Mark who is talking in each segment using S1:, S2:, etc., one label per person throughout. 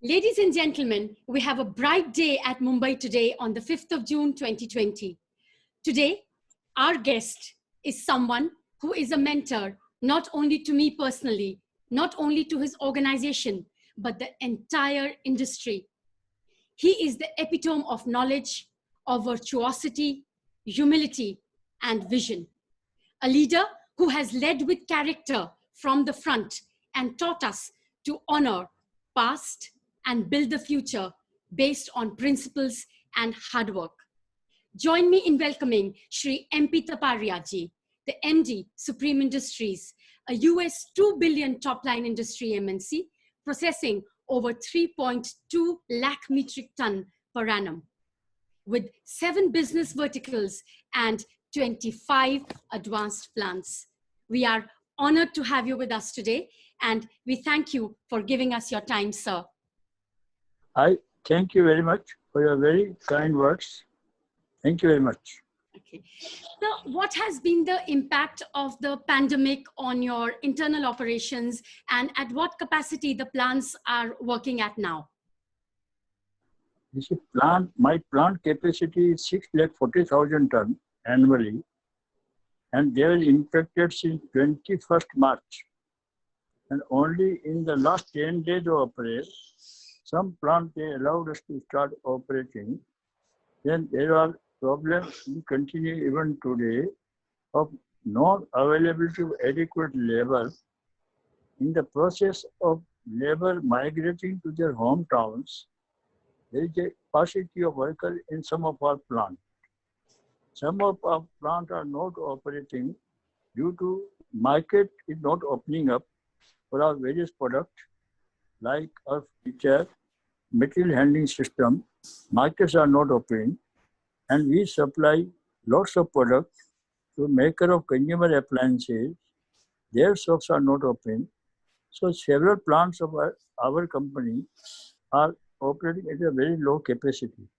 S1: Ladies and gentlemen, we have a bright day at Mumbai today on the 5th of June 2020. Today, our guest is someone who is a mentor, not only to me personally, not only to his organization, but the entire industry. He is the epitome of knowledge, of virtuosity, humility, and vision. A leader who has led with character from the front and taught us to honor past and build the future based on principles and hard work. Join me in welcoming Shri MP Taparia ji, the MD, Supreme Industries, a US 2 billion top-line industry MNC, processing over 3.2 lakh metric ton per annum, with 7 business verticals and 25 advanced plants. We are honored to have you with us today, and we thank you for giving us your time, sir.
S2: I thank you very much for your very kind words. Thank you very much.
S1: Okay. So what has been the impact of the pandemic on your internal operations, and at what capacity the plants are working at now?
S2: This is my plant capacity is 6,40,000 tons annually, and they were impacted since 21st March. And only in the last 10 days of April, some plants they allowed us to start operating. Then there are problems we continue even today of non-availability of adequate labor. In the process of labor migrating to their hometowns, there is a paucity of workers in some of our plants. Some of our plants are not operating due to market is not opening up for our various products like our feature, material handling system. Markets are not opening, and we supply lots of products to maker of consumer appliances. Their shops are not open. So several plants of our company are operating at a very low capacity.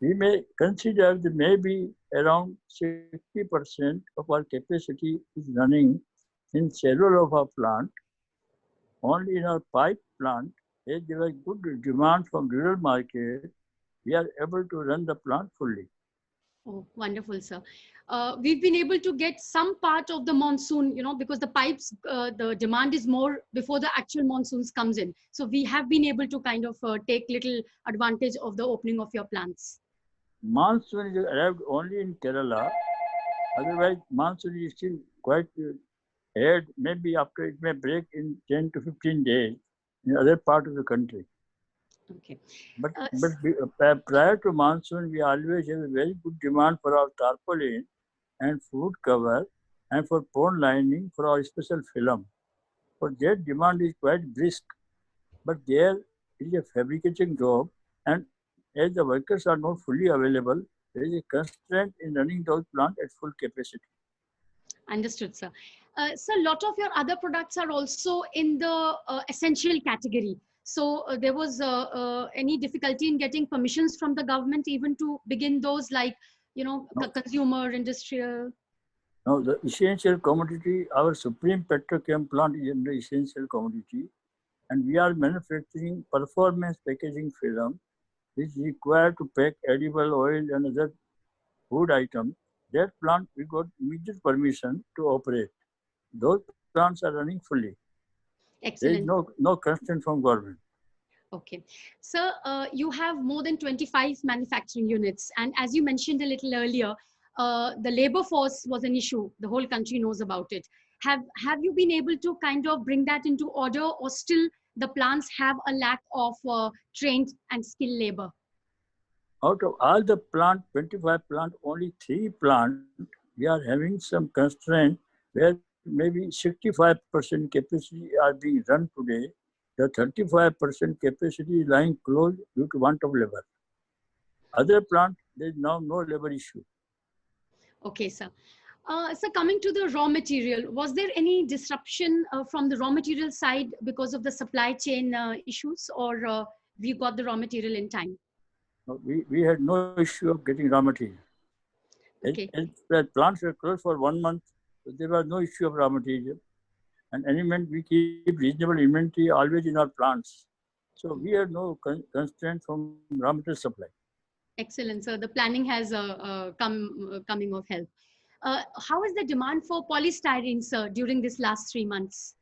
S2: We may consider that maybe around 60% of our capacity is running in several of our plants. Only in our pipe plant, as there was good demand from rural market, we are able to run the plant fully.
S1: Oh, wonderful, sir. We've been able to get some part of the monsoon, because the pipes, the demand is more before the actual monsoons comes in. So we have been able to kind of take little advantage of the opening of your plants.
S2: Monsoon is arrived only in Kerala. Otherwise, monsoon is still quite ahead. Maybe after it may break in 10 to 15 days in other part of the country.
S1: Okay.
S2: But prior to monsoon, we always have a very good demand for our tarpaulin and food cover and for pond lining for our special film. For that demand is quite brisk. But there is a fabricating job, and as the workers are not fully available, there is a constraint in running those plants at full capacity.
S1: Understood, sir. So a lot of your other products are also in the essential category. So there was any difficulty in getting permissions from the government even to begin those, like,
S2: No.
S1: consumer, industrial?
S2: Now, the essential commodity, our Supreme Petrochem plant is in the essential commodity, and we are manufacturing performance packaging film, which is required to pack edible oil and other food items. That plant, we got immediate permission to operate. Those plants are running fully.
S1: Excellent.
S2: There is no constraint from government.
S1: Okay. So you have more than 25 manufacturing units. And as you mentioned a little earlier, the labor force was an issue. The whole country knows about it. Have you been able to kind of bring that into order, or still the plants have a lack of trained and skilled labor?
S2: Out of all the plant, 25 plant, only 3 plant, we are having some constraint where maybe 65% capacity are being run today. The 35% capacity is lying closed due to want of labor. Other plant, there is now no labor issue.
S1: Okay, sir. So coming to the raw material, was there any disruption from the raw material side because of the supply chain issues, or we got the raw material in time?
S2: We had no issue of getting raw material.
S1: Okay.
S2: As plants were closed for 1 month, so there was no issue of raw material. And we keep reasonable inventory always in our plants. So we have no constraint from raw material supply.
S1: Excellent, sir. The planning has coming of help. How is the demand for polystyrene, sir, during this last 3 months?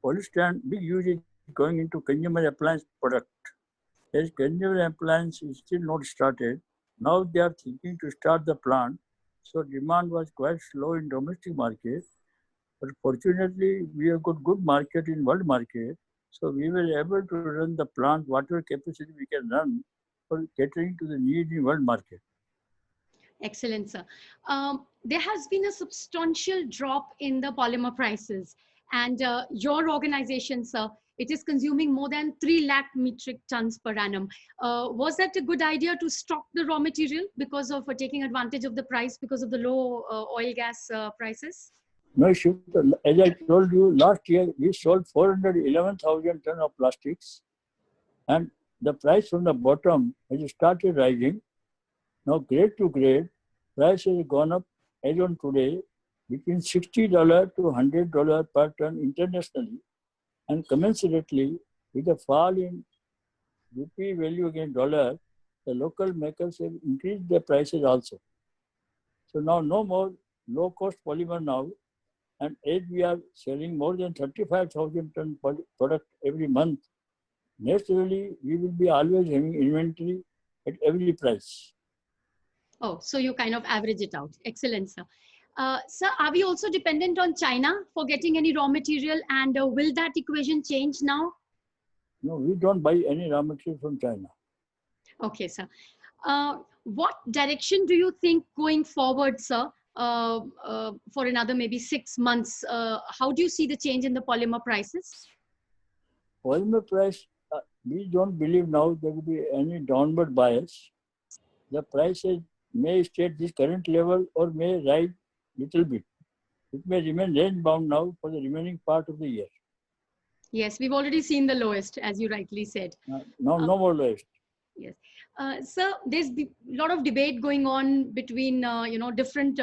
S2: Polystyrene, big use is going into consumer appliance product. As consumer appliance is still not started, now they are thinking to start the plant. So demand was quite slow in domestic market. But fortunately, we have got good market in world market. So we were able to run the plant, whatever capacity we can run for catering to the need in world market.
S1: Excellent, sir. There has been a substantial drop in the polymer prices, and your organization, sir, it is consuming more than 3 lakh metric tons per annum. Was that a good idea to stock the raw material because of taking advantage of the price because of the low oil gas prices?
S2: No issue. As I told you, last year we sold 411,000 tons of plastics, and the price from the bottom has started rising. Now, grade to grade, price has gone up as on today between $60 to $100 per ton internationally, and commensurately with the fall in rupee value against dollar, the local makers have increased their prices also. So now no more low cost polymer now, and as we are selling more than 35,000 ton product every month, naturally we will be always having inventory at every price.
S1: Oh, so you kind of average it out. Excellent, sir. Sir, are we also dependent on China for getting any raw material, and will that equation change now?
S2: No, we don't buy any raw material from China.
S1: Okay, sir. What direction do you think going forward, sir, for another maybe 6 months? How do you see the change in the polymer prices?
S2: Polymer price, we don't believe now there will be any downward bias. The prices may stay at this current level or may rise little bit. It may remain range bound now for the remaining part of the year.
S1: Yes, we've already seen the lowest, as you rightly said.
S2: Now, no more lowest.
S1: Yes. Sir, there's a lot of debate going on between, different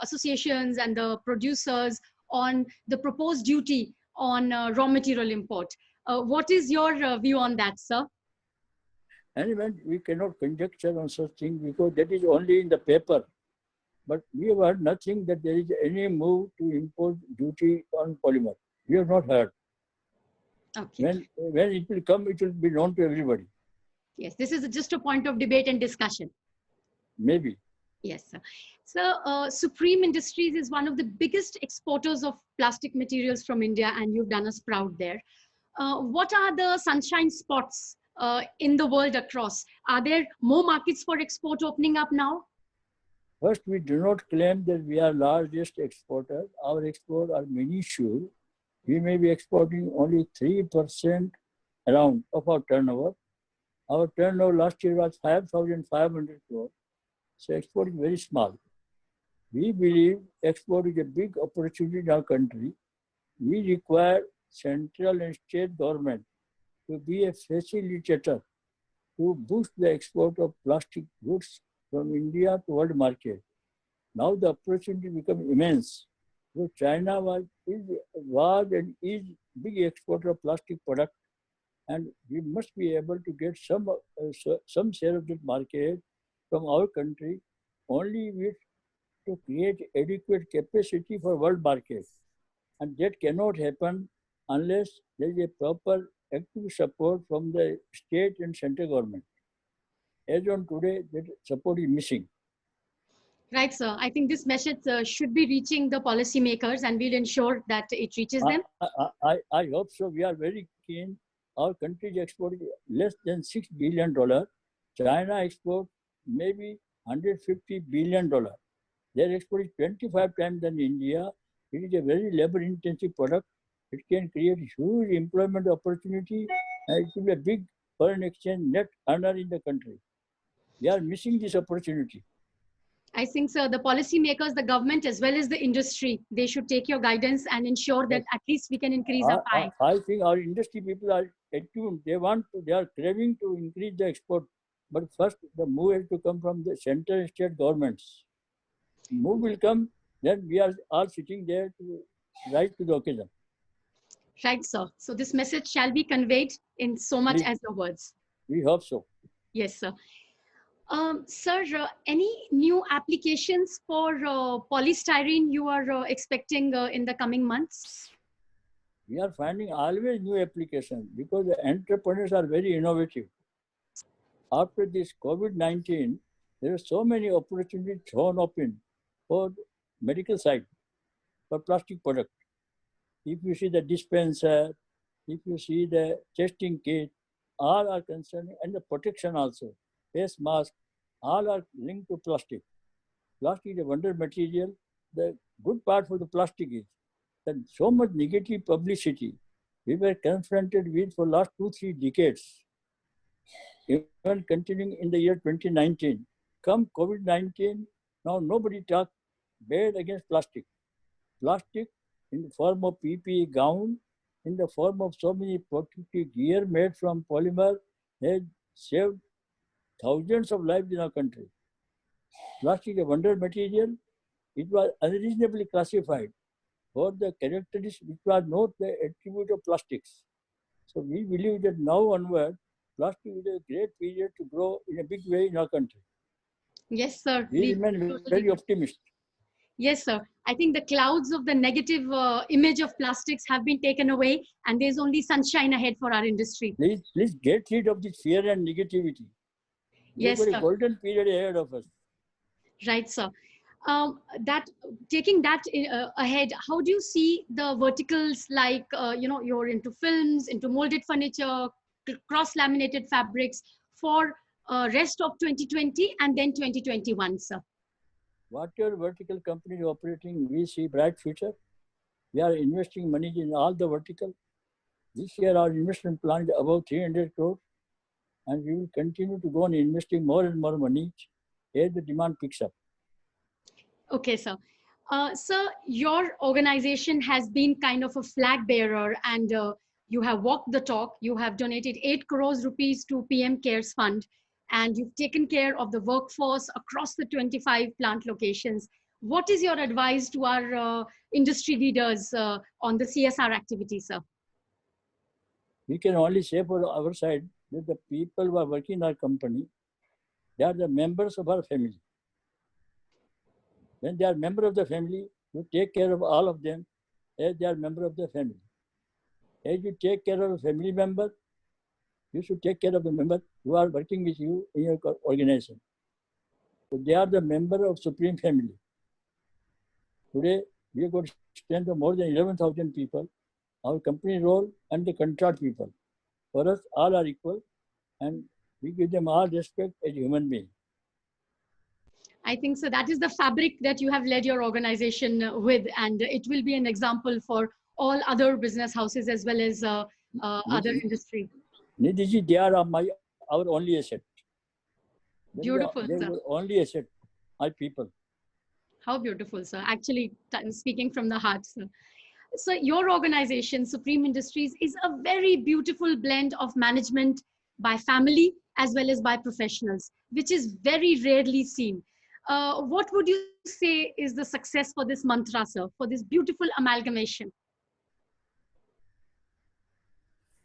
S1: associations and the producers on the proposed duty on raw material import. What is your view on that, sir?
S2: Anyway, we cannot conjecture on such things because that is only in the paper. But we have heard nothing that there is any move to impose duty on polymer. We have not heard.
S1: Okay.
S2: When it will come, it will be known to everybody.
S1: Yes, this is just a point of debate and discussion.
S2: Maybe.
S1: Yes, sir. So, Supreme Industries is one of the biggest exporters of plastic materials from India, and you've done us proud there. What are the sunshine spots in the world across? Are there more markets for export opening up now?
S2: First, we do not claim that we are largest exporter. Our exports are minuscule. We may be exporting only 3% around of our turnover. Our turnover last year was 5,500 crores. So export is very small. We believe export is a big opportunity in our country. We require central and state government to be a facilitator to boost the export of plastic goods from India to world market. Now the opportunity becomes immense. So China was and is big exporter of plastic product, and we must be able to get some share of that market from our country. Only with to create adequate capacity for world market, and that cannot happen unless there is a proper active support from the state and central government. As on today, that support is missing.
S1: Right, sir. I think this message should be reaching the policymakers, and we'll ensure that it reaches them.
S2: I hope so. We are very keen. Our country's export is less than $6 billion. China export maybe $150 billion. Their export is 25 times than India. It is a very labor-intensive product. It can create huge employment opportunity, and it will be a big foreign exchange net earner in the country. We are missing this opportunity.
S1: I think, sir, the policymakers, the government, as well as the industry, they should take your guidance and ensure that at least we can increase our pie.
S2: I think our industry people are attuned. They are craving to increase the export. But first, the move has to come from the central and state governments. Move will come, then we are all sitting there to rise to the occasion.
S1: Right, sir. So this message shall be conveyed in so much
S2: Please.
S1: as your words.
S2: We hope so.
S1: Yes, sir. Sir, any new applications for polystyrene you are expecting in the coming months?
S2: We are finding always new applications because the entrepreneurs are very innovative. After this COVID-19, there are so many opportunities thrown open for medical side for plastic product. If you see the dispenser, if you see the testing kit, all are concerned, and the protection also, face mask, all are linked to plastic. Plastic is a wonder material. The good part for the plastic is that so much negative publicity we were confronted with for last 2-3 decades, even continuing in the year 2019. Come COVID-19, now nobody talk bad against plastic. Plastic in the form of PPE gown, in the form of so many protective gear made from polymer, has saved thousands of lives in our country. Plastic is a wonder material. It was unreasonably classified for the characteristics which were not the attribute of plastics. So we believe that now onward, plastic is a great period to grow in a big way in our country.
S1: Yes, sir.
S2: We remain very optimistic.
S1: Yes, sir. I think the clouds of the negative image of plastics have been taken away, and there's only sunshine ahead for our industry.
S2: Please get rid of this fear and negativity.
S1: Yes,
S2: We've got
S1: sir.
S2: a golden period ahead of us.
S1: Right, sir. Taking that ahead, how do you see the verticals like, you're into films, into molded furniture, cross-laminated fabrics for rest of 2020 and then 2021, sir?
S2: Whatever vertical companies operating, we see bright future. We are investing money in all the vertical. This year our investment plan is about 300 crores, and we will continue to go on investing more and more money as the demand picks up.
S1: Okay, sir. Sir, your organization has been kind of a flag bearer, and you have walked the talk. You have donated 8 crores rupees to PM CARES Fund, and you've taken care of the workforce across the 25 plant locations. What is your advice to our industry leaders on the CSR activity, sir?
S2: We can only say for our side that the people who are working in our company, they are the members of our family. When they are member of the family, you take care of all of them as they are member of the family. As you take care of a family member, you should take care of the member who are working with you in your organization. So they are the member of Supreme Family. Today, we have got strength of more than 11,000 people, our company role and the contract people. For us, all are equal, and we give them all respect as human beings.
S1: I think so. That is the fabric that you have led your organization with, and it will be an example for all other business houses as well as other industry.
S2: Nidhi, they are our only asset.
S1: Beautiful,
S2: they
S1: sir.
S2: were only asset, my people.
S1: How beautiful, sir. Actually, speaking from the heart, sir. So your organization, Supreme Industries, is a very beautiful blend of management by family as well as by professionals, which is very rarely seen. What would you say is the success for this mantra, sir, for this beautiful amalgamation?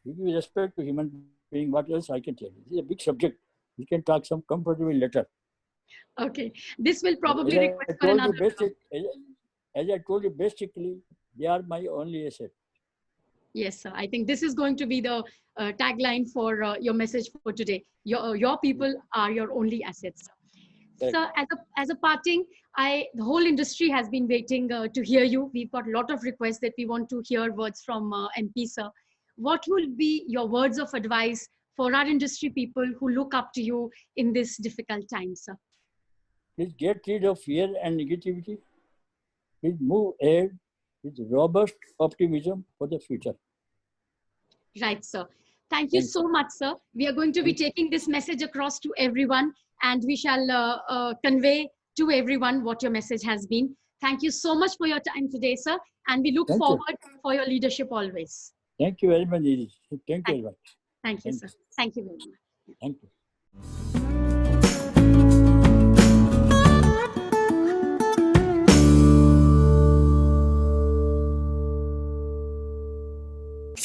S2: We give respect to human being. What else I can tell you? This is a big subject. We can talk some comfortable later.
S1: Okay, this will probably request for another.
S2: As I told you, basically, they are my only asset.
S1: Yes, sir. I think this is going to be the tagline for your message for today. Your people are your only assets. Sir, as a parting, the whole industry has been waiting to hear you. We've got a lot of requests that we want to hear words from MP, sir. What will be your words of advice for our industry people who look up to you in this difficult time, sir?
S2: Please get rid of fear and negativity. Please move ahead with robust optimism for the future.
S1: Right, sir. Thank you so much, sir. We are going to be taking this message across to everyone, and we shall convey to everyone what your message has been. Thank you so much for your time today, sir. And we look forward for your leadership always.
S2: Thank you very much, Nidhi. Thank you very much.
S1: Thank you, sir. Thank you very much.
S2: Thank you.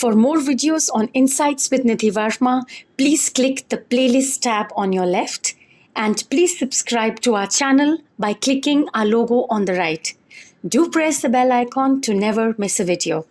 S3: For more videos on Insights with Nidhi Varma, please click the playlist tab on your left and please subscribe to our channel by clicking our logo on the right. Do press the bell icon to never miss a video.